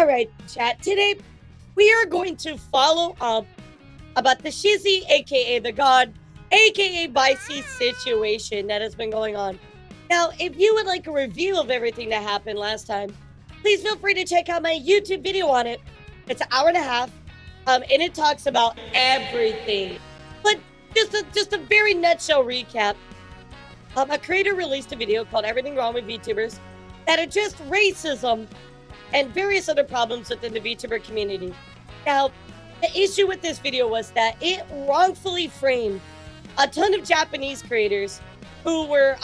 All right, chat. Today, we are going to follow up about the Shizzy, aka the God, aka Visecs situation that has been going on. Now, if you would like a review of everything that happened last time, please feel free to check out my YouTube video on it. It's an hour and a half, and it talks about everything. But just a very nutshell recap. A creator released a video called "Everything Wrong with Vtubers" that addressed racism and various other problems within the Vtuber community. Now, the issue with this video was that it wrongfully framed a ton of Japanese creators who were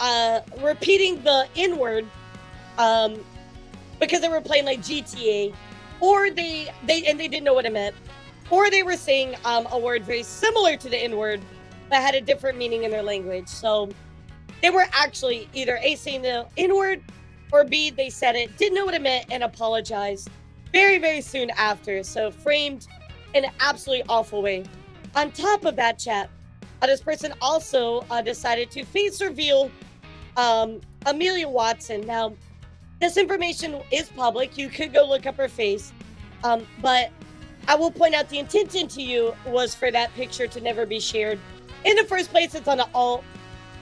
repeating the N-word because they were playing like GTA, or they didn't know what it meant, or they were saying a word very similar to the N-word but had a different meaning in their language. So they were actually either A, saying the N-word, or B, they said it, didn't know what it meant, and apologized very, very soon after. So framed in an absolutely awful way. On top of that, chat, this person also decided to face reveal Amelia Watson. Now, this information is public. You could go look up her face. But I will point out the intention to you was for that picture to never be shared. In the first place, it's on an alt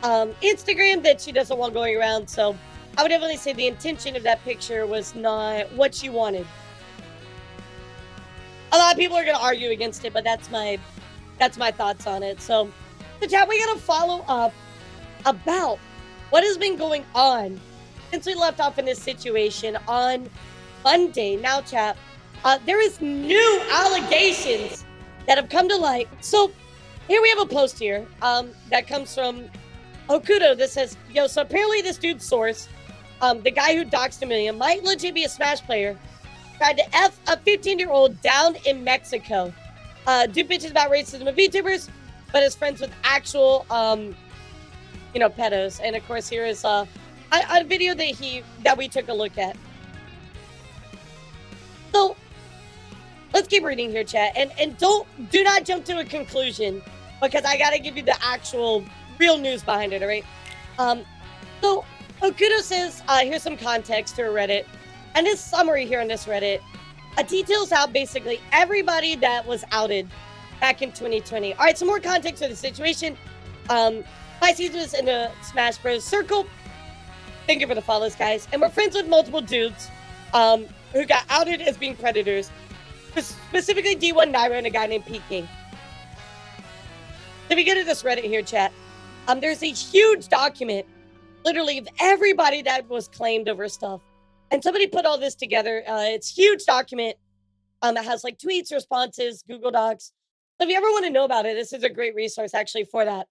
Instagram that she doesn't want going around. So I would definitely say the intention of that picture was not what she wanted. A lot of people are going to argue against it, but that's my thoughts on it. So chat, we got to follow up about what has been going on since we left off in this situation on Monday. Now, chat, there is new allegations that have come to light. So here we have a post here that comes from Okudo that says, yo, so apparently this dude's source, the guy who doxed Amelia, might legit be a Smash player, tried to F a 15-year-old down in Mexico. Dude bitches about racism of VTubers, but is friends with actual, pedos. And of course, here is a video that we took a look at. So let's keep reading here, chat, and do not jump to a conclusion, because I gotta give you the actual real news behind it. All right. So Okudo says, here's some context to Reddit. And this summary here on this Reddit details out basically everybody that was outed back in 2020. All right, some more context for the situation. Visecs was in the Smash Bros. Circle. Thank you for the follows, guys. And we're friends with multiple dudes who got outed as being predators. Specifically D1 Nairo and a guy named Peking. If we go to this Reddit here, chat, there's a huge document, literally, of everybody that was claimed over stuff. And somebody put all this together. It's a huge document. It has like tweets, responses, Google Docs. So if you ever want to know about it, this is a great resource actually for that.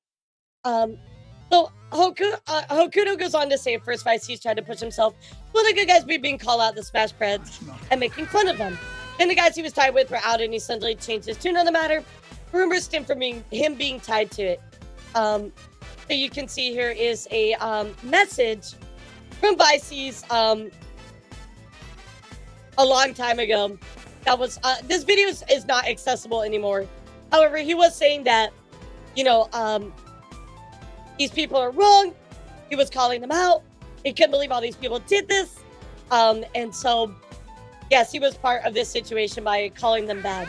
So Hokudo goes on to say, at first Visecs tried to push himself. Well, the good guys being called out the Smash Preds and making fun of them. Then the guys he was tied with were out, and he suddenly changed his tune on the matter. Rumors stem from him being tied to it. So you can see here is a message from Visecs a long time ago. That was this video is not accessible anymore. However, he was saying that, these people are wrong. He was calling them out. He couldn't believe all these people did this. And so, yes, he was part of this situation by calling them bad.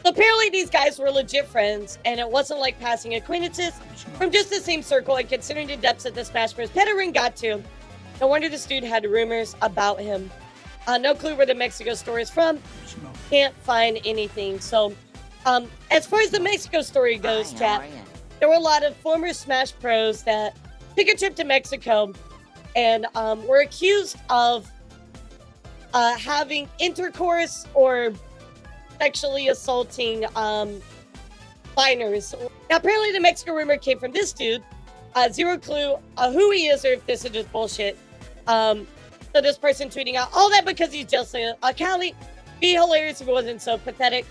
So apparently these guys were legit friends, and it wasn't like passing acquaintances from just the same circle. And considering the depths that the Smash Bros. Peta ring got to, no wonder this dude had rumors about him. No clue where the Mexico story is from. Can't find anything. So, as far as the Mexico story goes, chat, there were a lot of former Smash pros that took a trip to Mexico and were accused of having intercourse or sexually assaulting minors. Now, apparently the Mexico rumor came from this dude. Zero clue who he is or if this is just bullshit. So this person tweeting out all that because he's just a Cali. Be hilarious if it wasn't so pathetic.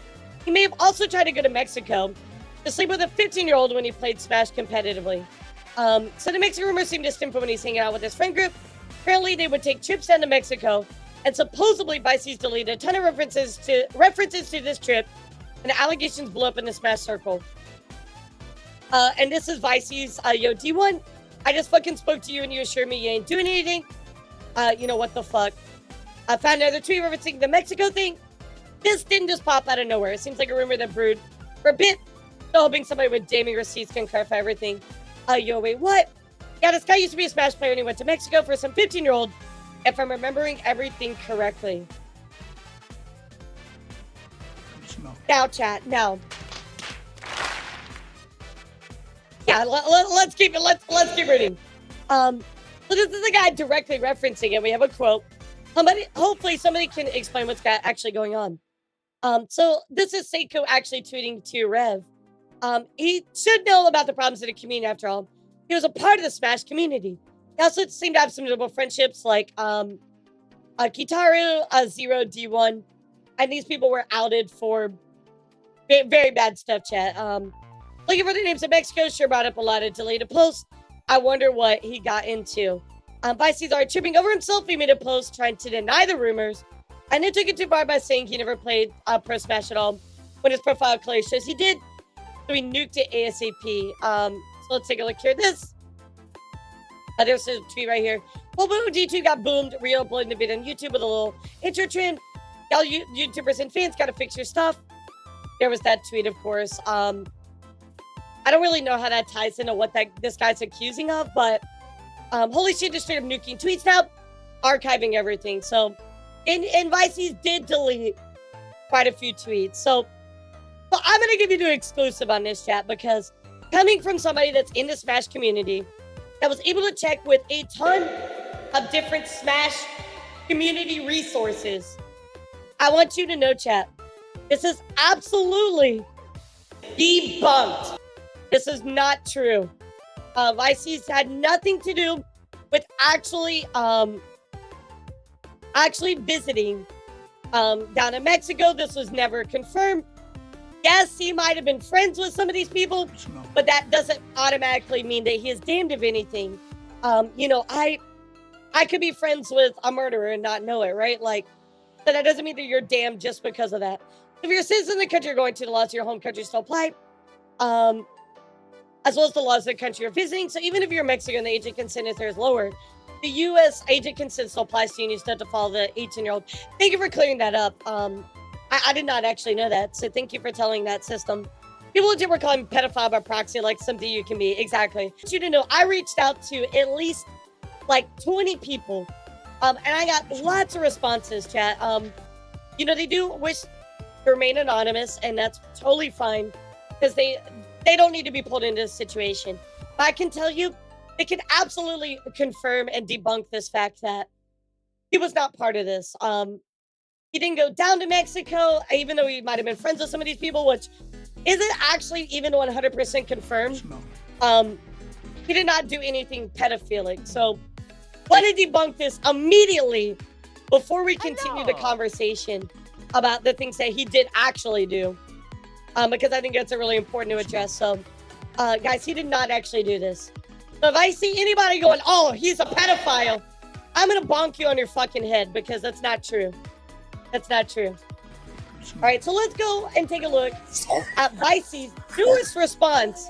He may have also tried to go to Mexico to sleep with a 15-year-old when he played Smash competitively. So the Mexico rumors seem to stem from when he's hanging out with his friend group. Apparently, they would take trips down to Mexico, and supposedly Visecs deleted a ton of references to this trip, and the allegations blew up in the Smash circle. And this is Visecs, yo, D1, I just fucking spoke to you and you assured me you ain't doing anything. What the fuck? I found another tweet referencing the Mexico thing. This didn't just pop out of nowhere. It seems like a rumor that brewed for a bit. So hoping somebody with damning receipts can clarify everything. Yo, wait, what? Yeah, this guy used to be a Smash player and he went to Mexico for some 15-year-old, if I'm remembering everything correctly. Now, chat, now. Yeah, let's keep it. Let's keep reading. So this is the guy directly referencing it. We have a quote. Hopefully somebody can explain what's actually going on. So this is Seiko actually tweeting to Rev. He should know about the problems in the community after all. He was a part of the Smash community. He also seemed to have some notable friendships like Kitaru, Zero, D1, and these people were outed for very bad stuff, chat. Looking for the names of Mexico, sure brought up a lot of deleted posts. I wonder what he got into. Visecs are tripping over himself. He made a post trying to deny the rumors, and then took it too far by saying he never played Pro Smash at all when his profile clearly shows he did. So he nuked it ASAP. So let's take a look here. There's a tweet right here. Well, boom, D2 got boomed. Re-uploading the video on YouTube with a little intro trim. Y'all YouTubers and fans gotta fix your stuff. There was that tweet, of course. I don't really know how that ties into what this guy's accusing of, but holy shit, just straight up nuking tweets now, archiving everything. So, and Visecs did delete quite a few tweets. So, but I'm gonna give you the exclusive on this, chat, because coming from somebody that's in the Smash community, that was able to check with a ton of different Smash community resources, I want you to know, chat, this is absolutely debunked. This is not true. Visecs had nothing to do with actually visiting down in Mexico. This was never confirmed. Yes, he might have been friends with some of these people, but that doesn't automatically mean that he is damned of anything. You know, I could be friends with a murderer and not know it, right? Like, but that doesn't mean that you're damned just because of that. If you're a citizen of the country, you're going to, the laws of your home country still apply, as well as the laws of the country you're visiting. So even if you're Mexican, the age of consent is there is lower. The U.S. age of consent still applies to you, and you still have to follow the 18-year-old. Thank you for clearing that up. I did not actually know that, so thank you for telling that system. People legit were calling pedophile by proxy like something you can be. Exactly. I want you to know, I reached out to at least like 20 people, and I got lots of responses, chat. You know, they do wish to remain anonymous, and that's totally fine, because they don't need to be pulled into this situation. But I can tell you, they can absolutely confirm and debunk this fact that he was not part of this. He didn't go down to Mexico, even though he might have been friends with some of these people, which isn't actually even 100% confirmed. He did not do anything pedophilic. So, want to debunk this immediately before we continue the conversation about the things that he did actually do. Because I think that's a really important to address. So, guys, he did not actually do this. So if I see anybody going, oh, he's a pedophile, I'm going to bonk you on your fucking head, because that's not true. That's not true. All right, so let's go and take a look at Visecs' newest response.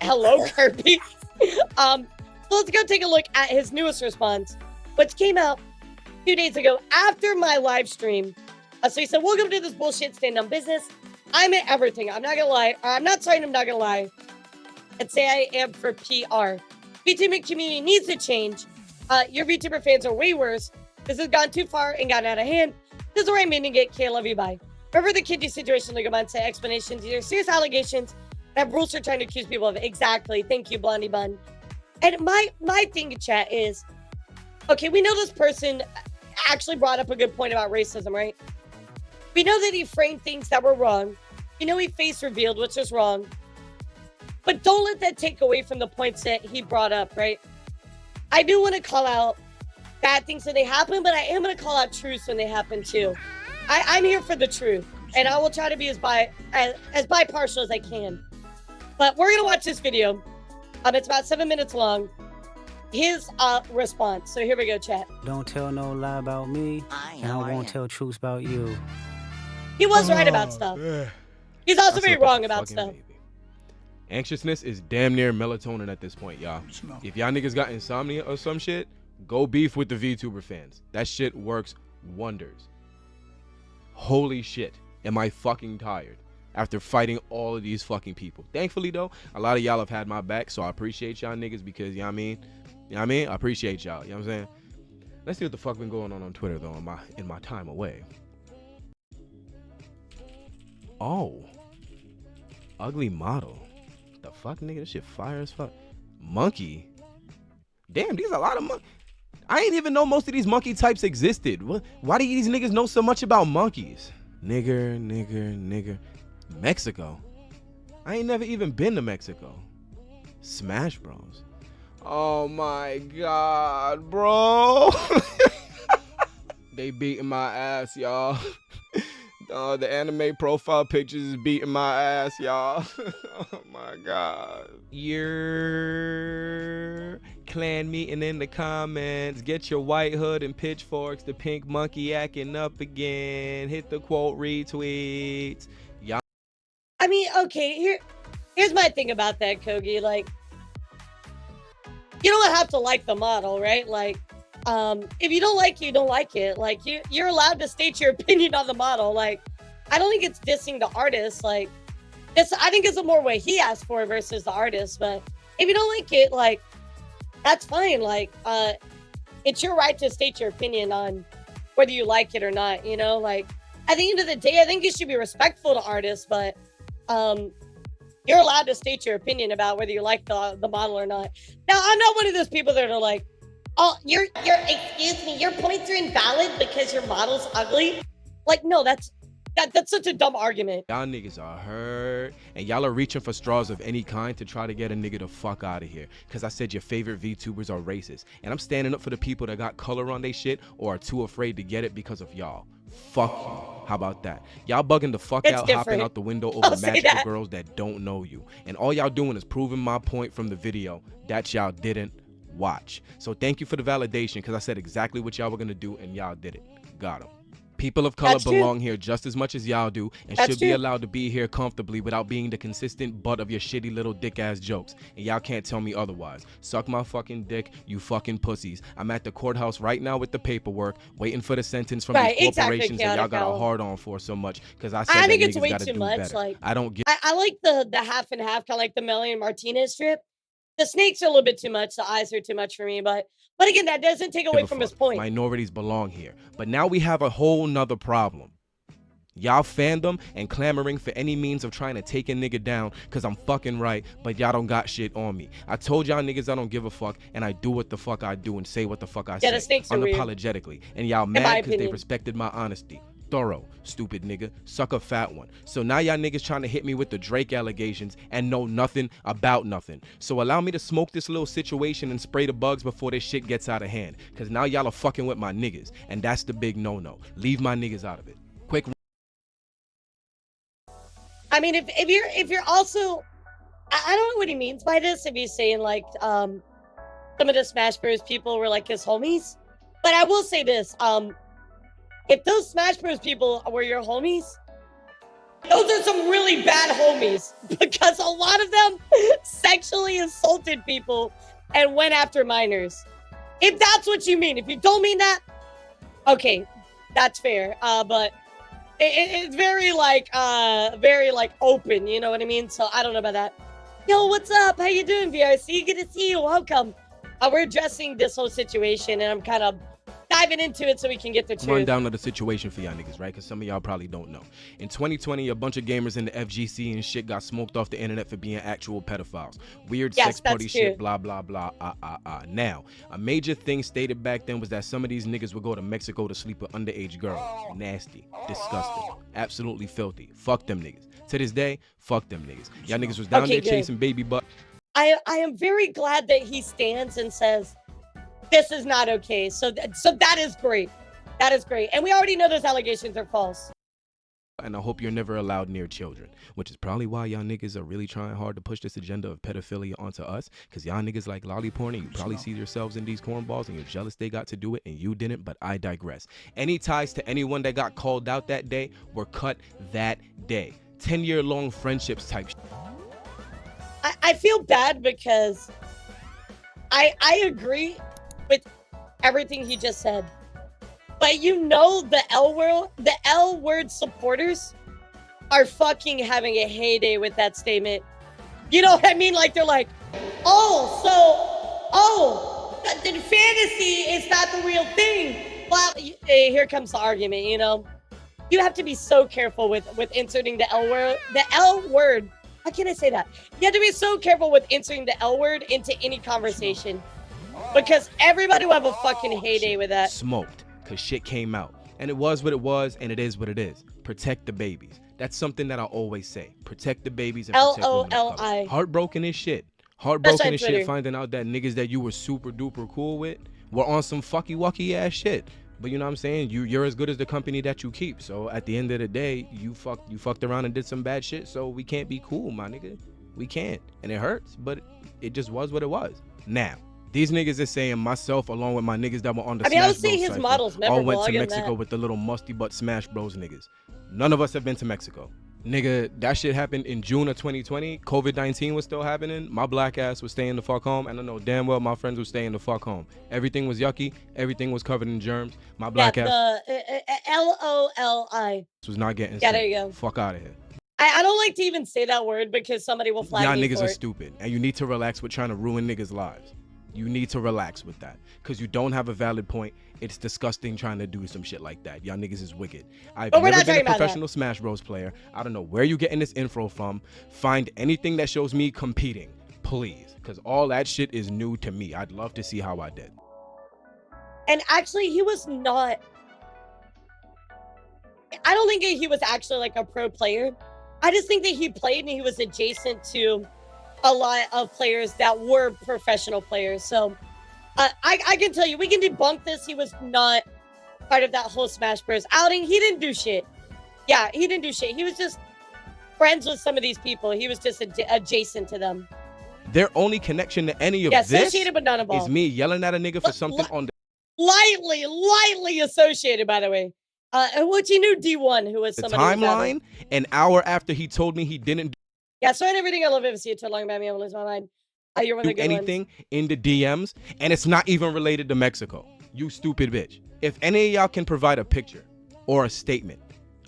Hello, Kirby. So let's go take a look at his newest response, which came out 2 days ago after my live stream. So he said, welcome to this bullshit stand-up business. I'm at everything. I'm not gonna lie. I'm not sorry, I'm not gonna lie. And say I am for PR. VTuber community needs to change. Your VTuber fans are way worse. This has gone too far and gotten out of hand. This is where I'm meaning it. K, love you, bye. Remember the Kidney situation, legal mindset, explanations. These are serious allegations that Bruce are trying to accuse people of. Exactly. Thank you, Blondie Bun. And my thing, chat, is, okay, we know this person actually brought up a good point about racism, right? We know that he framed things that were wrong. We know he face revealed, which was wrong. But don't let that take away from the points that he brought up, right? I do want to call out bad things when they happen, but I am going to call out truths when they happen too. I'm here for the truth, and I will try to be as bipartial as I can. But we're going to watch this video. It's about 7 minutes long. His response. So here we go, chat. Don't tell no lie about me, and I won't tell truths about you. He was right about stuff. He's also very wrong about stuff. Baby. Anxiousness is damn near melatonin at this point, y'all. If y'all niggas got insomnia or some shit, Go beef with the VTuber fans. That shit works wonders. Holy shit. Am I fucking tired after fighting all of these fucking people. Thankfully, though, a lot of y'all have had my back, so I appreciate y'all niggas because, you know what I mean? You know what I mean? I appreciate y'all. You know what I'm saying? Let's see what the fuck been going on Twitter, though, in my time away. Oh. Ugly model. The fuck, nigga? This shit fire as fuck. Monkey. Damn, these are a lot of monkeys. I ain't even know most of these monkey types existed. Why do these niggas know so much about monkeys? Nigger. Mexico. I ain't never even been to Mexico. Smash Bros. Oh my god, bro. They beating my ass, y'all. The anime profile pictures is beating my ass, y'all. Oh my god. Your clan meeting in the comments. Get your white hood and pitchforks. The pink monkey acting up again. Hit the quote retweets. Y'all. I mean, okay, here's my thing about that, Kogi. Like, you don't have to like the model, right? Like, if you don't like it, you don't like it. Like, you're allowed to state your opinion on the model. Like, I don't think it's dissing the artist. Like, I think it's a more what he asked for versus the artist. But if you don't like it, like, that's fine. Like, it's your right to state your opinion on whether you like it or not. You know, like, at the end of the day, I think you should be respectful to artists, but you're allowed to state your opinion about whether you like the model or not. Now, I'm not one of those people that are like, oh, excuse me, your points are invalid because your model's ugly. Like, no, that's such a dumb argument. Y'all niggas are hurt, and y'all are reaching for straws of any kind to try to get a nigga the fuck out of here. Cause I said your favorite VTubers are racist, and I'm standing up for the people that got color on they shit or are too afraid to get it because of y'all. Fuck you. How about that? Y'all bugging the fuck out, hopping out the window over magical girls that don't know you. And all y'all doing is proving my point from the video that y'all didn't watch. So thank you for the validation, because I said exactly what y'all were gonna do and y'all did it. Got them. People of color belong here just as much as y'all do, and should be allowed to be here comfortably without being the consistent butt of your shitty little dick ass jokes. And y'all can't tell me otherwise. Suck my fucking dick, you fucking pussies. I'm at the courthouse right now with the paperwork, waiting for the sentence from these corporations that y'all got a hard on for so much. Because I said that niggas gotta do better. Like, I don't get. I like the half and half, kind of like the Melly Martinez strip. The snakes are a little bit too much. The eyes are too much for me. But again, that doesn't take away from his point. Minorities belong here. But now we have a whole nother problem. Y'all fandom and clamoring for any means of trying to take a nigga down because I'm fucking right, but y'all don't got shit on me. I told y'all niggas I don't give a fuck, and I do what the fuck I do and say what the fuck I say. The snakes are unapologetically. And y'all mad because they respected my honesty. Thorough, stupid nigga, suck a fat one. So now y'all niggas trying to hit me with the Drake allegations and know nothing about nothing. So allow me to smoke this little situation and spray the bugs before this shit gets out of hand. Cause now y'all are fucking with my niggas, and that's the big no-no. Leave my niggas out of it. Quick. I mean, if you're also, I don't know what he means by this. If he's saying like some of the Smash Bros people were like his homies, but I will say this. If those Smash Bros people were your homies, those are some really bad homies, because a lot of them sexually assaulted people and went after minors. If that's what you mean. If you don't mean that, okay, that's fair. But it's very like open, you know what I mean? So I don't know about that. Yo, what's up? How you doing, VRC? Good to see you. Welcome. We're addressing this whole situation, and I'm kind of diving into it so we can get the truth. Run down of the situation for y'all niggas, right? Because some of y'all probably don't know. In 2020, a bunch of gamers in the FGC and shit got smoked off the internet for being actual pedophiles. Weird sex party shit, blah, blah, blah, Now, a major thing stated back then was that some of these niggas would go to Mexico to sleep with underage girls. Nasty, disgusting, absolutely filthy. Fuck them niggas. To this day, fuck them niggas. Y'all niggas was down there chasing baby butt. I am very glad that he stands and says, this is not okay. So that is great. That is great. And we already know those allegations are false. And I hope you're never allowed near children, which is probably why y'all niggas are really trying hard to push this agenda of pedophilia onto us, because y'all niggas like lolly porn, and you probably see yourselves in these cornballs and you're jealous they got to do it and you didn't, but I digress. Any ties to anyone that got called out that day were cut that day. 10-year-long friendships type shit. I feel bad because I agree with everything he just said. But you know the L word supporters are fucking having a heyday with that statement. You know what I mean? Like they're like, the fantasy is not the real thing. Well, here comes the argument, you know? You have to be so careful with inserting the L word. The L word. How can I say that? You have to be so careful with inserting the L word into any conversation. Because everybody will have a fucking heyday with that. Smoked, because shit came out. And it was what it was, and it is what it is. Protect the babies. That's something that I always say. Protect the babies and protect women of color. LOLI. Heartbroken as shit. Heartbroken as shit finding out that niggas that you were super duper cool with were on some fucky wucky ass shit. But you know what I'm saying? You're as good as the company that you keep. So at the end of the day, you fucked around and did some bad shit. So we can't be cool, my nigga. We can't. And it hurts, but it just was what it was. Now, these niggas is saying myself along with my niggas that were on the Smash Bros. I was seeing his models all went to Mexico with the little musty butt Smash Bros niggas. None of us have been to Mexico. Nigga, that shit happened in June of 2020. COVID-19 was still happening. My black ass was staying the fuck home. And I know damn well my friends were staying the fuck home. Everything was yucky. Everything was covered in germs. My black ass. LOLI. Was not getting sick. Yeah, there you go. Fuck out of here. I don't like to even say that word because somebody will flag me for it. Y'all niggas are stupid. And you need to relax with trying to ruin niggas' lives. You need to relax with that. Because you don't have a valid point. It's disgusting trying to do some shit like that. Y'all niggas is wicked. I've never been a professional Smash Bros player. I don't know where you getting this info from. Find anything that shows me competing, please. Because all that shit is new to me. I'd love to see how I did. And actually, he was not... I don't think he was actually like a pro player. I just think that he played and he was adjacent to a lot of players that were professional players. So I can tell you, we can debunk this. He was not part of that whole Smash Bros. Outing. He didn't do shit. Yeah, he didn't do shit. He was just friends with some of these people. He was just adjacent to them. Their only connection to any of this associated but not involved. Is me yelling at a nigga for something on the... Lightly associated, by the way. What you knew D1, who was somebody timeline, an hour after he told me he didn't... Yeah, so in everything I love it. See it too long about me. I'm gonna lose my mind. You're one of the good anything ones. In the DMs, and it's not even related to Mexico. You stupid bitch. If any of y'all can provide a picture or a statement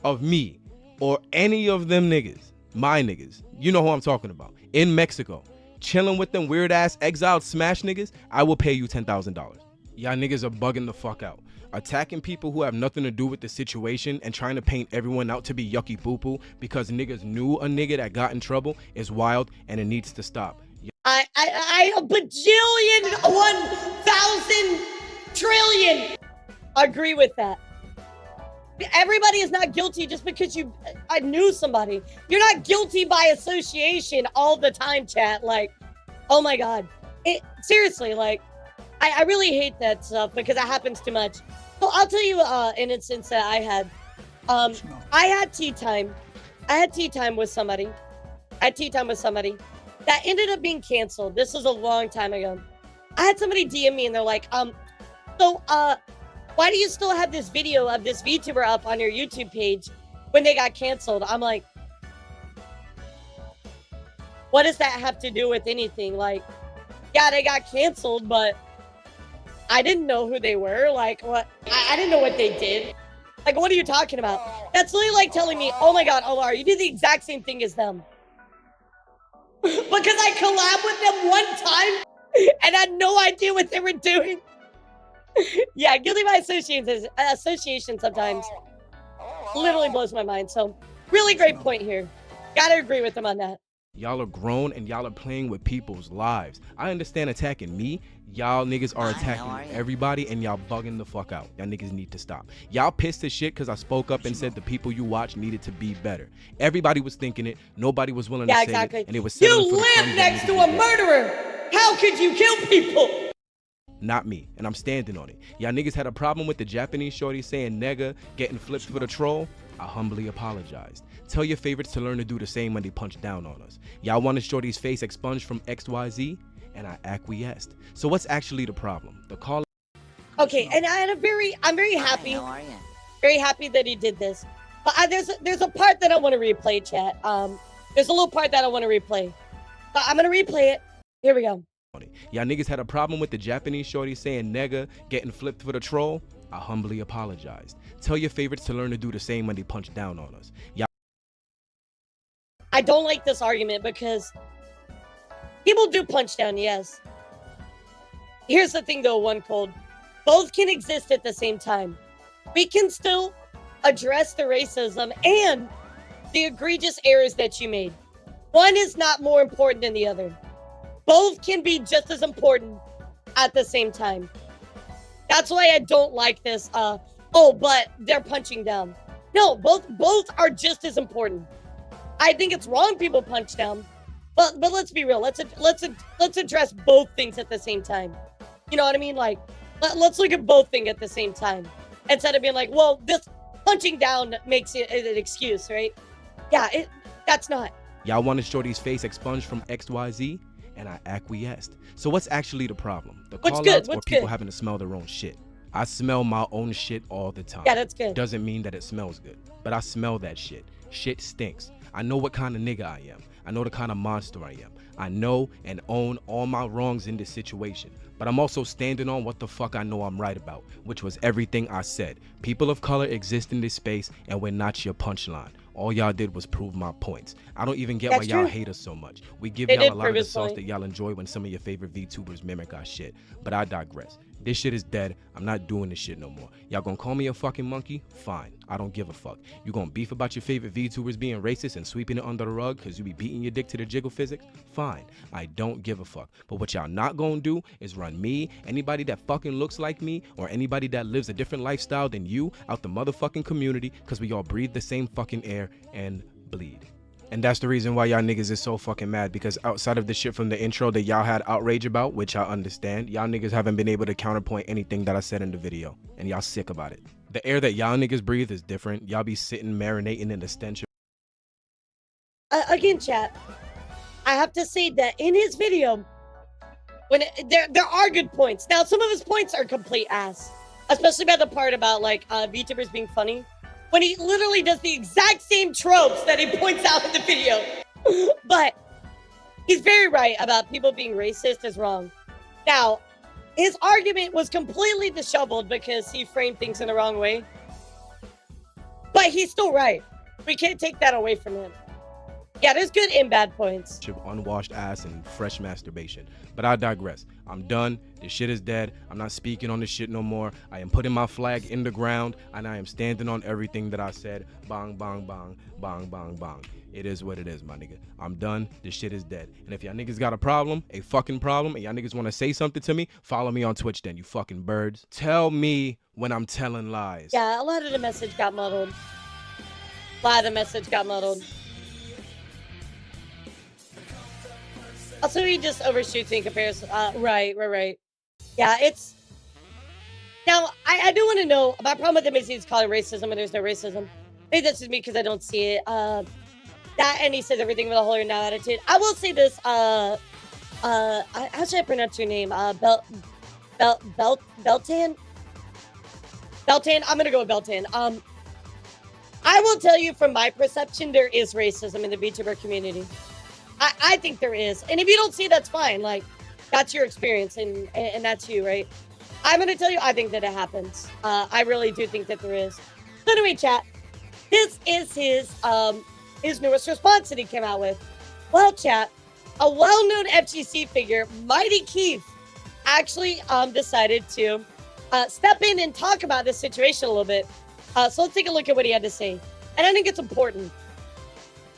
of me or any of them niggas, my niggas, you know who I'm talking about, in Mexico, chilling with them weird ass exiled Smash niggas, I will pay you $10,000. Y'all niggas are bugging the fuck out. Attacking people who have nothing to do with the situation and trying to paint everyone out to be yucky poo-poo because niggas knew a nigga that got in trouble is wild and it needs to stop. I a bajillion, 1,000 trillion agree with that. Everybody is not guilty just because I knew somebody. You're not guilty by association all the time, chat. Like, oh my God. Seriously, like, I really hate that stuff because it happens too much. So I'll tell you an instance that I had. I had tea time. I had tea time with somebody. That ended up being canceled. This was a long time ago. I had somebody DM me and they're like, why do you still have this video of this VTuber up on your YouTube page when they got canceled? I'm like, what does that have to do with anything? Like, yeah, they got canceled, but I didn't know who they were. Like, what? I didn't know what they did. Like, what are you talking about? That's literally like telling me, oh my God, Elara, you did the exact same thing as them. Because I collabed with them one time and had no idea what they were doing. Yeah, guilty by association sometimes literally blows my mind. So, really great point here. Gotta agree with them on that. Y'all are grown and y'all are playing with people's lives. I understand attacking me. Y'all niggas are attacking everybody and y'all bugging the fuck out. Y'all niggas need to stop. Y'all pissed as shit because I spoke up and said the people you watch needed to be better. Everybody was thinking it. Nobody was willing to say it. And it was you live next to a murderer. How could you kill people? Not me, and I'm standing on it. Y'all niggas had a problem with the Japanese shorty saying nigga, getting flipped for the troll. I humbly apologized. Tell your favorites to learn to do the same when they punch down on us. Y'all wanted shorty's face expunged from XYZ, and I acquiesced. So what's actually the problem? The call. Okay, and I'm very happy. Very happy that he did this. But there's a part that I want to replay, chat. There's a little part that I want to replay. I'm gonna replay it. Here we go. Y'all niggas had a problem with the Japanese shorty saying nigga getting flipped for the troll? I humbly apologized. Tell your favorites to learn to do the same when they punch down on us. Y'all. I don't like this argument because people do punch down, yes. Here's the thing though, One Cold. Both can exist at the same time. We can still address the racism and the egregious errors that you made. One is not more important than the other. Both can be just as important at the same time. That's why I don't like this. But they're punching down. No, both are just as important. I think it's wrong people punch down, but let's be real. Let's address both things at the same time. You know what I mean? Like, let's look at both things at the same time instead of being like, well, this punching down makes it an excuse, right? Yeah, that's not. Y'all wanted Shorty's face expunged from XYZ, and I acquiesced. So what's actually the problem? The call-outs or people having to smell their own shit? I smell my own shit all the time. Yeah, that's good. Doesn't mean that it smells good, but I smell that shit. Shit stinks. I know what kind of nigga I am. I know the kind of monster I am. I know and own all my wrongs in this situation, but I'm also standing on what the fuck I know I'm right about, which was everything I said. People of color exist in this space, and we're not your punchline. All y'all did was prove my points. I don't even get why y'all hate us so much. We give y'all a lot of the sauce that y'all enjoy when some of your favorite VTubers mimic our shit. But I digress. This shit is dead. I'm not doing this shit no more. Y'all gonna call me a fucking monkey? Fine. I don't give a fuck. You gonna beef about your favorite VTubers being racist and sweeping it under the rug because you be beating your dick to the jiggle physics? Fine. I don't give a fuck. But what y'all not gonna do is run me, anybody that fucking looks like me, or anybody that lives a different lifestyle than you out the motherfucking community because we all breathe the same fucking air and bleed. And that's the reason why y'all niggas is so fucking mad, because outside of the shit from the intro that y'all had outrage about, which I understand, y'all niggas haven't been able to counterpoint anything that I said in the video, and y'all sick about it. The air that y'all niggas breathe is different. Y'all be sitting marinating in the stench of again, chat, I have to say that in his video, there are good points. Now, some of his points are complete ass, especially about the part about like VTubers being funny, when he literally does the exact same tropes that he points out in the video. But he's very right about people being racist is wrong. Now, his argument was completely disheveled because he framed things in the wrong way. But he's still right. We can't take that away from him. Yeah, there's good and bad points. Unwashed ass and fresh masturbation. But I digress. I'm done. This shit is dead. I'm not speaking on this shit no more. I am putting my flag in the ground, and I am standing on everything that I said. Bang, bang, bang, bang, bang, bang. It is what it is, my nigga. I'm done. This shit is dead. And if y'all niggas got a problem, a fucking problem, and y'all niggas want to say something to me, follow me on Twitch then, you fucking birds. Tell me when I'm telling lies. Yeah, a lot of the message got muddled. Also, he just overshoots in comparison. Right. Yeah, it's... Now, I do want to know, my problem with him is he's calling racism and there's no racism. Maybe that's just me because I don't see it. That, and he says everything with a holier now attitude. I will say this, how should I pronounce your name? Beltan? Beltan? I'm gonna go with Beltan. I will tell you from my perception, there is racism in the VTuber community. I think there is. And if you don't see, that's fine. Like, that's your experience and that's you, right? I'm going to tell you, I think that it happens. I really do think that there is. So anyway, chat, this is his newest response that he came out with. Well, chat, a well-known FGC figure, Mighty Keith, actually decided to step in and talk about this situation a little bit. So let's take a look at what he had to say. And I think it's important.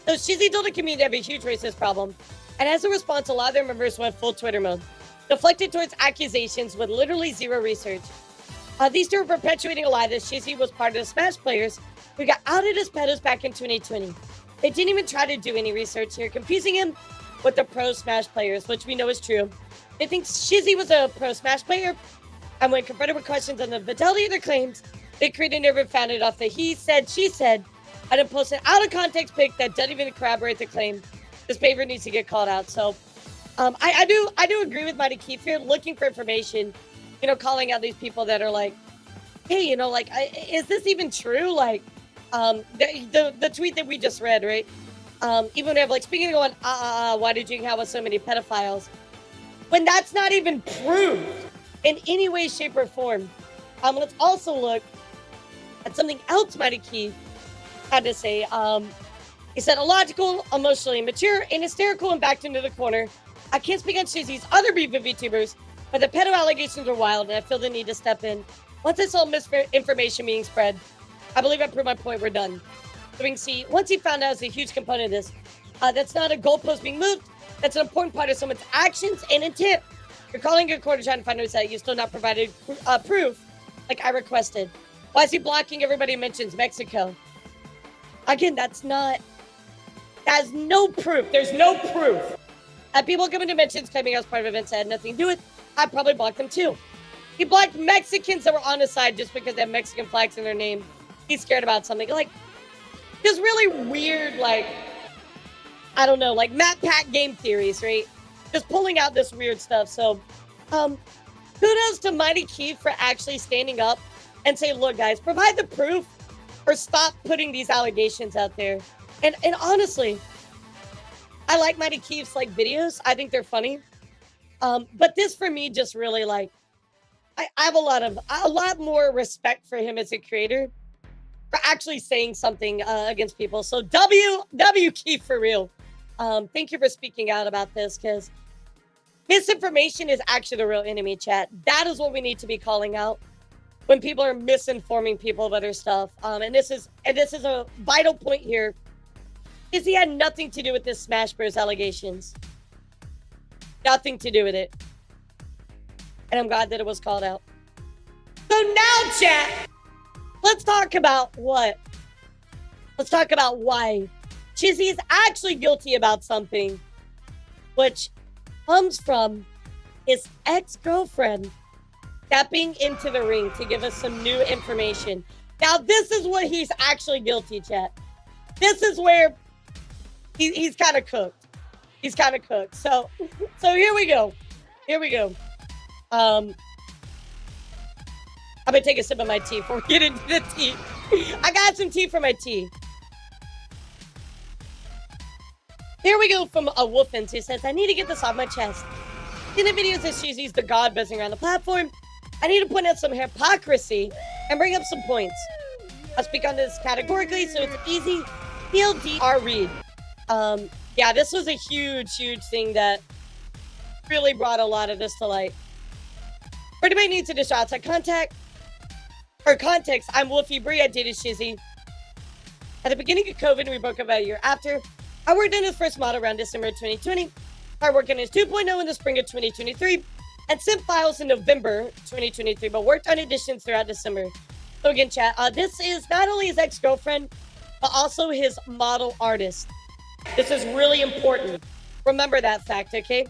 So Shizzy told the community to have a huge racist problem, and as a response, a lot of their members went full Twitter mode, deflected towards accusations with literally zero research. These two were perpetuating a lie that Shizzy was part of the Smash players who got outed as pedos back in 2020. They didn't even try to do any research here, confusing him with the pro Smash players, which we know is true. They think Shizzy was a pro Smash player, and when confronted with questions on the fidelity of their claims, they created a narrative founded off the he said, she said, and then post an out of context pic that doesn't even corroborate the claim. This behavior needs to get called out. So, I do agree with Mighty Keith here, looking for information, calling out these people that are like, hey, like, is this even true? Like, the tweet that we just read, right? Even when they have like, speaking of going, why did you hang out with so many pedophiles? when that's not even proved in any way, shape, or form. Let's also look at something else Mighty Keith had to say. He said, illogical, emotionally immature, and hysterical and backed into the corner. I can't speak on Shizzy's other beef with VTubers, but the pedo allegations are wild, and I feel the need to step in. Once I saw misinformation being spread, I believe I proved my point. We're done. So we can see, once he found out, is a huge component of this. That's not a goalpost being moved. That's an important part of someone's actions and intent. You're calling a court trying to find out that you still not provided proof, like I requested. Why is he blocking everybody who mentions Mexico? Again, that's no proof. There's no proof. People coming to mentions claiming I was part of events that had nothing to do with, I probably blocked them too. He blocked Mexicans that were on his side just because they have Mexican flags in their name. He's scared about something. Like, just really weird, like, I don't know, like Matt Pack game theories, right? Just pulling out this weird stuff. So, kudos to Mighty Keith for actually standing up and say, look, guys, provide the proof or stop putting these allegations out there. And honestly, I like Mighty Keith's like videos. I think they're funny. But this for me just really like, I have a lot more respect for him as a creator for actually saying something against people. So W Keith for real. Thank you for speaking out about this, because misinformation is actually the real enemy, chat. That is what we need to be calling out when people are misinforming people of other stuff. And this is a vital point here. Is he had nothing to do with this Smash Bros. Allegations. Nothing to do with it. And I'm glad that it was called out. So now, chat, let's talk about what? Let's talk about why Chizzy is actually guilty about something, which comes from his ex-girlfriend stepping into the ring to give us some new information. Now, this is what he's actually guilty, chat. This is where he's kind of cooked. He's kind of cooked. So here we go. Here we go. I'm gonna take a sip of my tea before we get into the tea. I got some tea for my tea. Here we go from a Wolfins who says, I need to get this off my chest. In the videos that she sees the Gawd buzzing around the platform, I need to point out some hypocrisy and bring up some points. I'll speak on this categorically so it's easy. PLDR read. Yeah, this was a huge thing that really brought a lot of this to light. For debate needs to shots outside context, I'm Wolfie Bree. I dated Shizzy. At the beginning of COVID, we broke up about a year after. I worked on his first model around December 2020. I worked on his 2.0 in the spring of 2023 and sent files in November 2023, but worked on additions throughout December. So again, chat, this is not only his ex-girlfriend, but also his model artist. This is really important. Remember that fact, okay?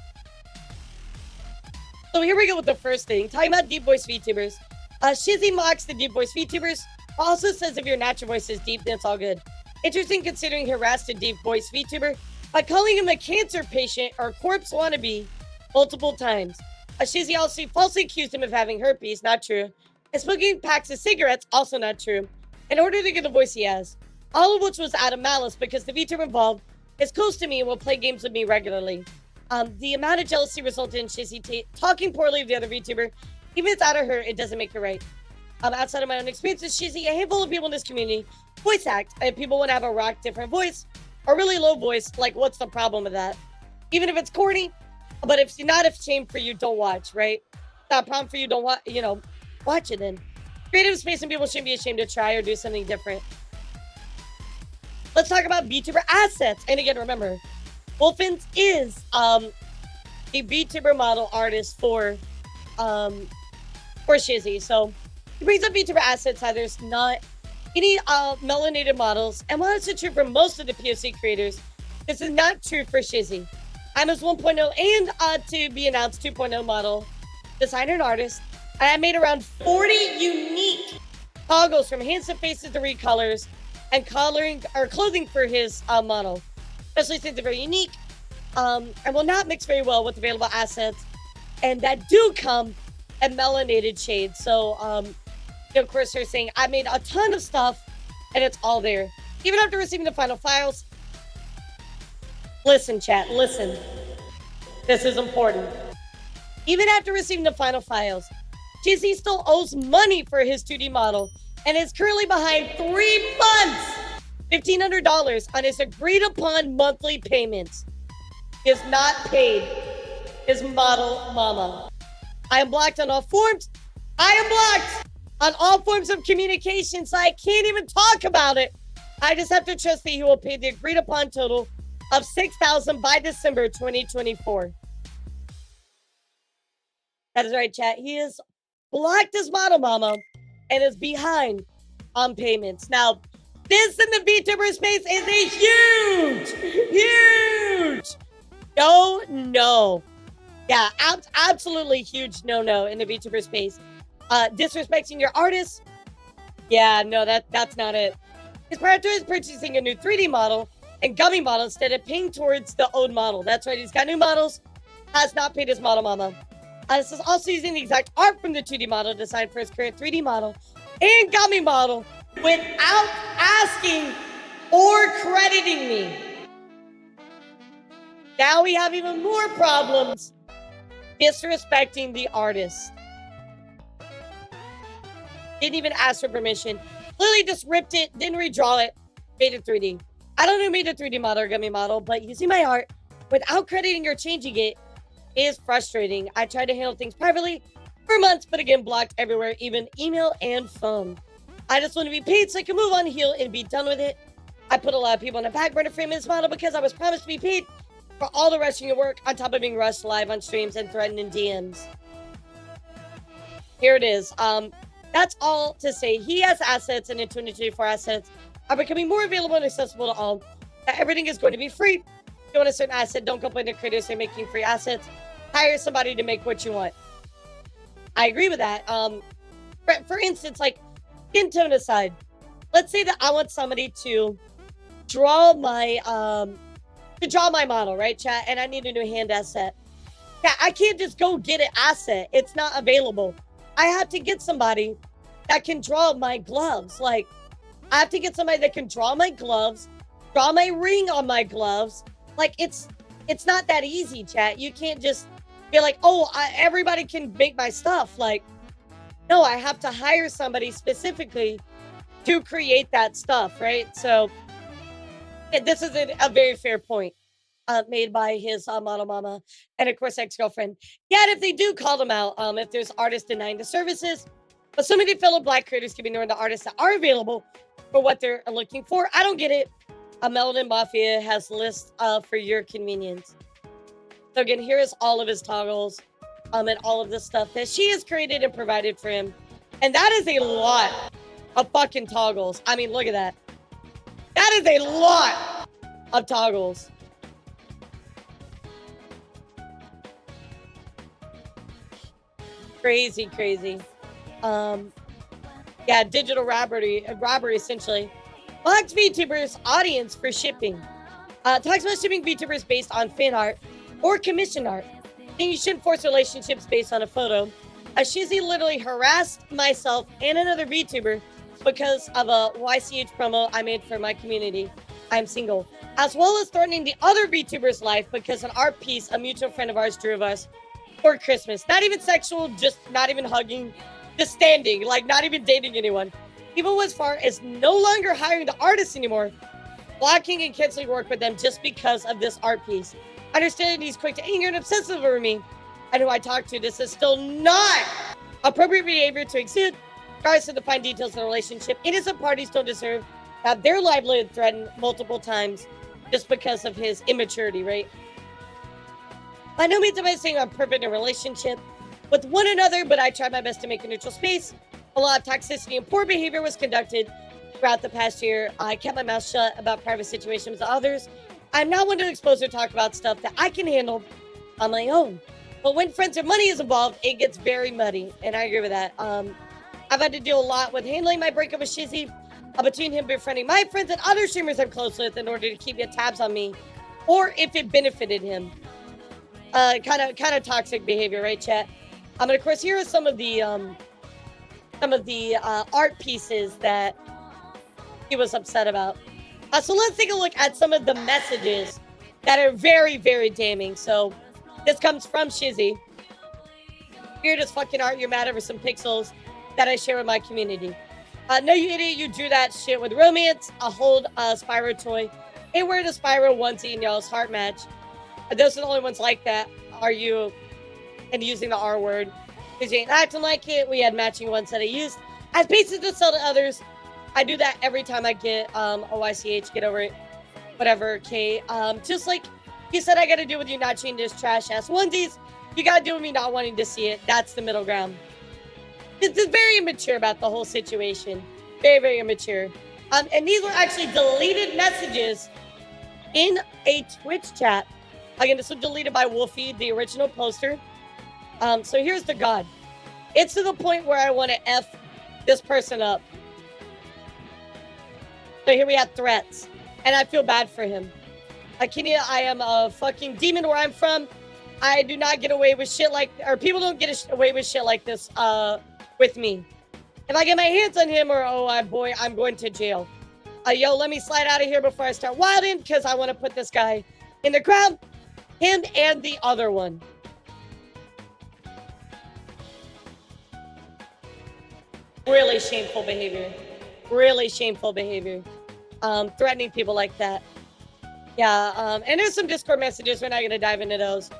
So here we go with the first thing. Talking about deep voice VTubers. Shizzy mocks the deep voice VTubers. Also says if your natural voice is deep, then it's all good. Interesting considering he harassed a deep voice VTuber by calling him a cancer patient or corpse wannabe multiple times. Shizzy also falsely accused him of having herpes. Not true. And smoking packs of cigarettes. Also not true. In order to get the voice he has. All of which was out of malice because the VTuber involved is close to me and will play games with me regularly. The amount of jealousy resulted in Shizzy talking poorly of the other VTuber. Even if it's out of her, it doesn't make it right. Outside of my own experience with Shizzy, a handful of people in this community voice act. And people want to have a rock different voice or really low voice. Like, what's the problem with that? Even if it's corny, but if it's not a shame for you, don't watch, right? It's not a problem for you, don't watch, watch it then. Creative space and people shouldn't be ashamed to try or do something different. Let's talk about VTuber assets. And again, remember, Wolfins is the VTuber model artist for Shizzy. So he brings up VTuber assets. How there's not any melanated models. And while it's true for most of the POC creators, this is not true for Shizzy. I'm his 1.0 and to be announced 2.0 model, designer and artist. And I made around 40 unique toggles from handsome faces to recolors and coloring or clothing for his model, especially since they're very unique and will not mix very well with available assets and that do come in melanated shades. So, of course, they're saying I made a ton of stuff and it's all there. Even after receiving the final files, listen, chat, listen. This is important. Even after receiving the final files, Shizzy still owes money for his 2D model and is currently behind 3 months, $1,500 on his agreed upon monthly payments. He has not paid his model mama. I am blocked on all forms. I am blocked on all forms of communication, so I can't even talk about it. I just have to trust that he will pay the agreed upon total of $6,000 by December 2024. That is right, chat. He is blocked his model mama and is behind on payments. Now, this in the VTuber space is a huge no. Yeah, absolutely huge no in the VTuber space. Disrespecting your artist? Yeah, no, that's not it. His priority is purchasing a new 3D model and gummy model instead of paying towards the old model. That's right, he's got new models, has not paid his model mama. This is also using the exact art from the 2D model designed for his current 3D model and gummy model without asking or crediting me. Now we have even more problems disrespecting the artist. Didn't even ask for permission. Literally just ripped it, didn't redraw it, made it 3D. I don't know who made a 3D model or gummy model, but using my art without crediting or changing it is frustrating. I tried to handle things privately for months, but again, blocked everywhere, even email and phone. I just want to be paid so I can move on, heal, and be done with it. I put a lot of people on a back burner for this model because I was promised to be paid for all the rushing of work on top of being rushed live on streams and threatened in DMs. Here it is. That's all to say. He has assets, and in 2024 assets are becoming more available and accessible to all. Everything is going to be free. If you want a certain asset, don't complain to creators who are making free assets. Hire somebody to make what you want. I agree with that. For instance, like, skin tone aside, let's say that I want somebody to draw my model, right, chat? And I need a new hand asset. Yeah, I can't just go get an asset. It's not available. I have to get somebody that can draw my gloves. Like, I have to get somebody that can draw my gloves, draw my ring on my gloves. Like, it's not that easy, chat. You can't just be like, oh, everybody can make my stuff. Like, no, I have to hire somebody specifically to create that stuff, right? So this is a very fair point made by his model mama and, of course, ex-girlfriend. Yeah, and if they do call them out, if there's artists denying the services, but so many fellow Black creators can be knowing the artists that are available for what they're looking for. I don't get it. A Melanin Mafia has lists for your convenience. So again, here is all of his toggles and all of the stuff that she has created and provided for him. And that is a lot of fucking toggles. I mean, look at that. That is a lot of toggles. Crazy. Yeah, digital robbery essentially. Blocks VTubers audience for shipping. Talks about shipping VTubers based on fan art or commission art. Then you shouldn't force relationships based on a photo. Shizzy literally harassed myself and another VTuber because of a YCH promo I made for my community. I'm single. As well as threatening the other VTuber's life because an art piece a mutual friend of ours drew of us for Christmas. Not even sexual, just not even hugging, just standing, like not even dating anyone. Even went as far as no longer hiring the artists anymore, blocking and canceling work with them just because of this art piece. Understanding he's quick to anger and obsessive over me and who I talk to, this is still not appropriate behavior to exude, regardless of the fine details of the relationship. Innocent parties don't deserve to have their livelihood threatened multiple times just because of his immaturity, right? By no means am I saying I'm perfect in a relationship with one another, but I tried my best to make a neutral space. A lot of toxicity and poor behavior was conducted throughout the past year. I kept my mouth shut about private situations with others. I'm not one to expose or talk about stuff that I can handle on my own. But when friends or money is involved, it gets very muddy, and I agree with that. I've had to deal a lot with handling my breakup with Shizzy, between him befriending my friends and other streamers I'm close with in order to keep tabs on me, or if it benefited him. Kind of toxic behavior, right, chat? And of course, here are some of the art pieces that he was upset about. So let's take a look at some of the messages that are very, very damning. So this comes from Shizzy. Weird as fucking art. You're mad over some pixels that I share with my community. No, you idiot. You drew that shit with romance, a hold Spyro toy, a wear the Spyro onesie, and y'all's heart match. Those are the only ones like that. Are you? And using the R word. Because you ain't acting like it. We had matching ones that I used as pieces to sell to others. I do that every time I get OICH, get over it. Whatever, okay. Just like you said, I gotta do with you not changing this trash ass onesies. You gotta do with me not wanting to see it. That's the middle ground. It's very immature about the whole situation. Very, very immature. And these were actually deleted messages in a Twitch chat. Again, this was deleted by Wolfie, the original poster. So here's the Gawd. It's to the point where I want to F this person up. So here we have threats. And I feel bad for him. Kenya, I am a fucking demon where I'm from. I do not get away with shit like, or people don't get away with shit like this with me. If I get my hands on him or, oh boy, I'm going to jail. Yo, let me slide out of here before I start wilding because I want to put this guy in the crowd. Him and the other one. Really shameful behavior. Really shameful behavior. Threatening people like that. Yeah, and there's some Discord messages. We're not going to dive into those.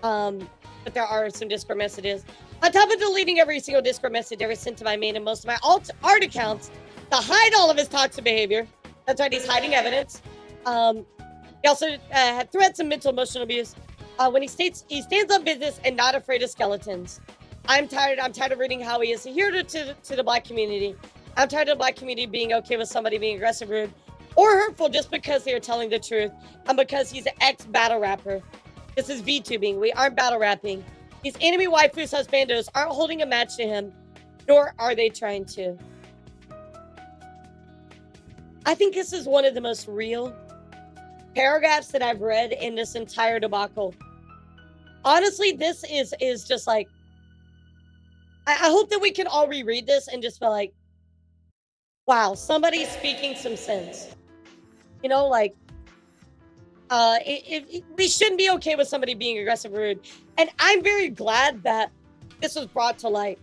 But there are some Discord messages. On top of deleting every single Discord message ever sent to my main and most of my art accounts to hide all of his toxic behavior. That's right, he's hiding evidence. He also had threats and mental emotional abuse. When he states he stands on business and not afraid of skeletons. I'm tired of reading how he is a hero to the Black community. I'm tired of the Black community being okay with somebody being aggressive, rude, or hurtful just because they are telling the truth and because he's an ex-battle rapper. This is VTubing. We aren't battle rapping. These enemy waifus husbandos aren't holding a match to him, nor are they trying to. I think this is one of the most real paragraphs that I've read in this entire debacle. Honestly, this is just like, I hope that we can all reread this and just feel like, wow, somebody's speaking some sense. You know, like, we shouldn't be okay with somebody being aggressive, rude. And I'm very glad that this was brought to light.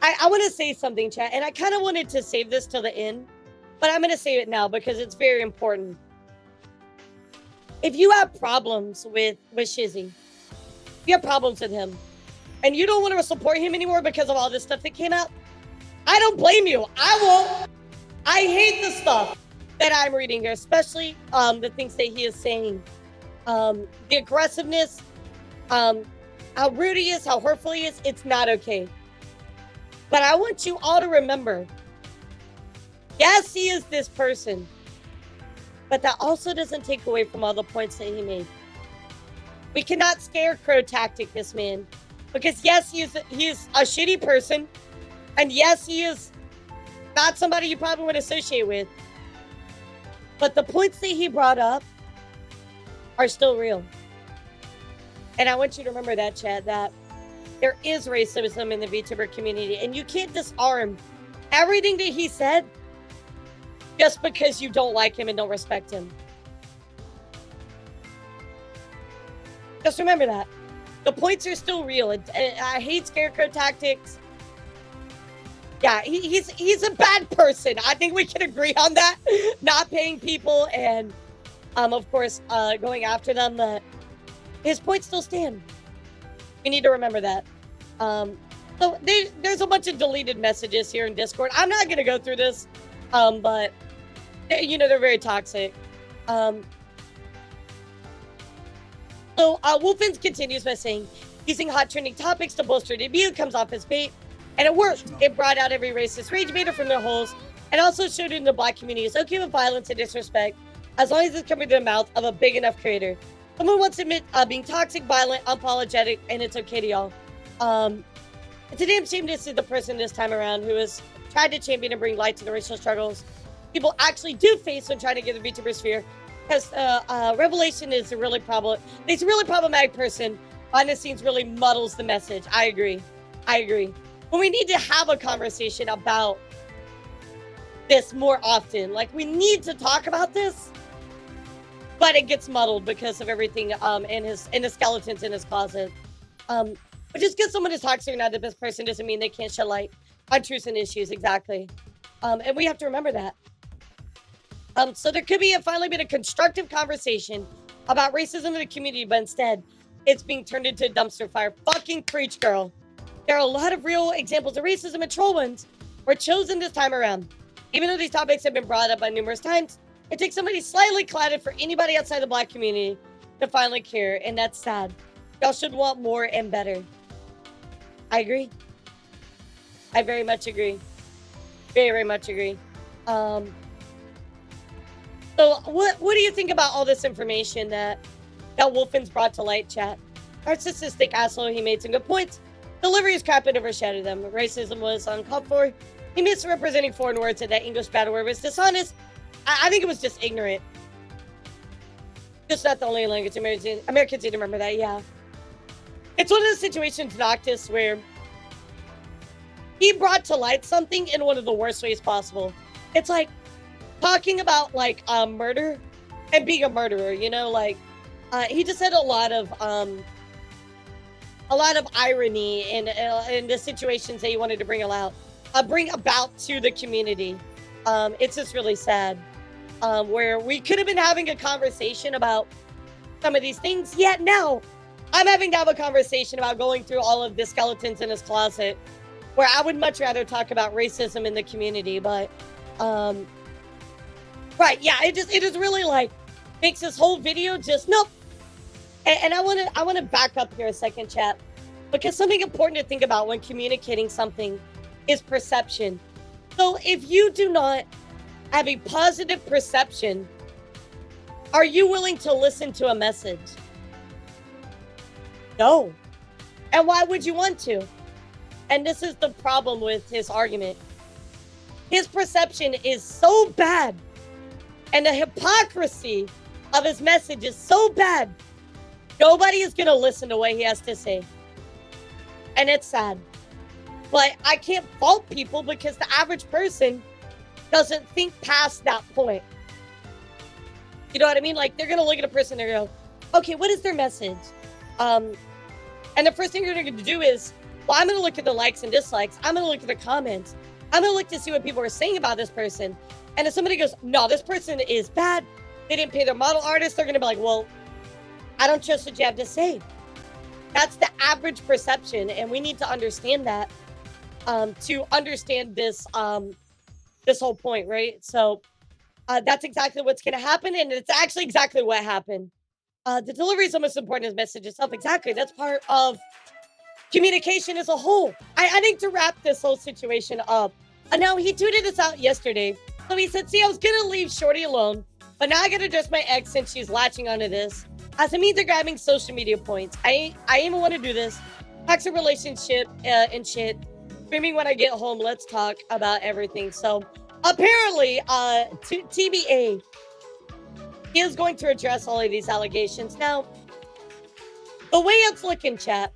I want to say something, chat, and I kind of wanted to save this till the end, but I'm going to save it now because it's very important. If you have problems with Shizzy, if you have problems with him, and you don't want to support him anymore because of all this stuff that came out, I don't blame you. I won't. I hate the stuff that I'm reading here, especially the things that he is saying. The aggressiveness, how rude he is, how hurtful he is, it's not okay. But I want you all to remember, yes, he is this person, but that also doesn't take away from all the points that he made. We cannot scarecrow tactic this man, because yes, he is a shitty person, and yes, he is not somebody you probably would associate with. But the points that he brought up are still real. And I want you to remember that, chat, that there is racism in the VTuber community, and you can't disarm everything that he said just because you don't like him and don't respect him. Just remember that. The points are still real. And I hate scarecrow tactics. Yeah, he's a bad person. I think we can agree on that. Not paying people and, of course, going after them. But his points still stand. We need to remember that. So there's a bunch of deleted messages here in Discord. I'm not going to go through this, but, you know, they're very toxic. So Wolfins continues by saying, using hot trending topics to bolster debut comes off as bait. And it worked. It brought out every racist rage baiter from their holes and also showed in the Black community is okay with violence and disrespect as long as it's coming to the mouth of a big enough creator. Someone wants to admit being toxic, violent, unapologetic, and it's okay to y'all. It's a damn shame this is the person this time around who has tried to champion and bring light to the racial struggles people actually do face when trying to get the VTuber sphere. Because Revelation is a really problematic person. Behind the scenes really muddles the message. I agree. But we need to have a conversation about this more often. Like, we need to talk about this, but it gets muddled because of everything and the skeletons in his closet. But just because someone is toxic or not the best person doesn't mean they can't shed light on truths and issues. Exactly. And we have to remember that. So there could be finally been a constructive conversation about racism in the community, but instead it's being turned into a dumpster fire. Fucking preach, girl. There are a lot of real examples of racism, and troll ones were chosen this time around. Even though these topics have been brought up by numerous times, it takes somebody slightly clouded for anybody outside the Black community to finally care, and that's sad. Y'all should want more and better. I agree. I very much agree. Very, very much agree. So what do you think about all this information that Wolfen's brought to light, chat? Narcissistic asshole, he made some good points. Delivery is crap and overshadowed them. Racism was uncalled for. He misrepresenting foreign words and that English bad word was dishonest. I think it was just ignorant. Just not the only language Americans need to remember that, yeah. It's one of those situations, Noctis, where he brought to light something in one of the worst ways possible. It's like talking about like murder and being a murderer, you know, like he just had a lot of irony in the situations that he wanted to bring about to the community. It's just really sad. Where we could have been having a conversation about some of these things, yet now I'm having to have a conversation about going through all of the skeletons in his closet, where I would much rather talk about racism in the community. But right, yeah, it is really like makes this whole video just nope. And I want to back up here a second, chat, because something important to think about when communicating something is perception. So if you do not have a positive perception, are you willing to listen to a message? No. And why would you want to? And this is the problem with his argument. His perception is so bad, and the hypocrisy of his message is so bad, nobody is going to listen to what he has to say. And it's sad. But I can't fault people because the average person doesn't think past that point. You know what I mean? Like, they're going to look at a person and go, okay, what is their message? And the first thing you're going to do is, well, I'm going to look at the likes and dislikes. I'm going to look at the comments. I'm going to look to see what people are saying about this person. And if somebody goes, no, this person is bad, they didn't pay their model artist, they're going to be like, well, I don't trust what you have to say. That's the average perception. And we need to understand that to understand this this whole point, right? So that's exactly what's going to happen. And it's actually exactly what happened. The delivery is almost as important as message itself. Exactly. That's part of communication as a whole. I think to wrap this whole situation up, now he tweeted this out yesterday. So he said, see, I was going to leave Shorty alone, but now I got to address my ex since she's latching onto this. As a means of grabbing social media points. I even want to do this. Toxic relationship and shit. Screaming when I get home. Let's talk about everything. So apparently, TBA, he is going to address all of these allegations. Now, the way it's looking, chat,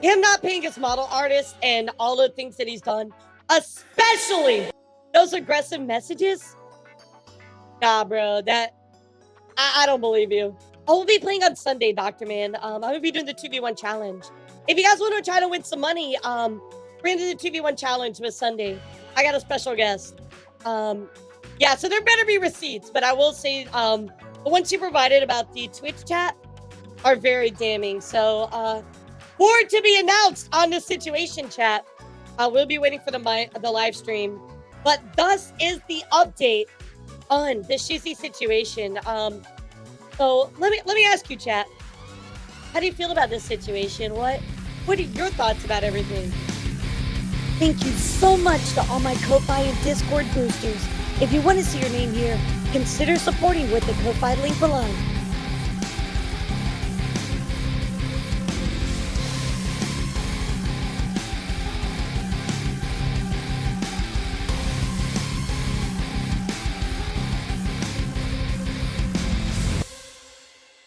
him not paying his model artist and all the things that he's done, especially those aggressive messages. Nah, bro, that I don't believe you. I will be playing on Sunday, Dr. Man. I'm gonna be doing the 2v1 challenge. If you guys want to try to win some money, we're gonna do the 2v1 challenge with Sunday. I got a special guest. Yeah, so there better be receipts, but I will say the ones you provided about the Twitch chat are very damning. So more to be announced on this situation, chat. We'll be waiting for the live stream. But thus is the update on the Shizzy situation. So let me ask you, chat. How do you feel about this situation? What are your thoughts about everything? Thank you so much to all my Ko-Fi and Discord boosters. If you want to see your name here, consider supporting with the Ko-Fi link below.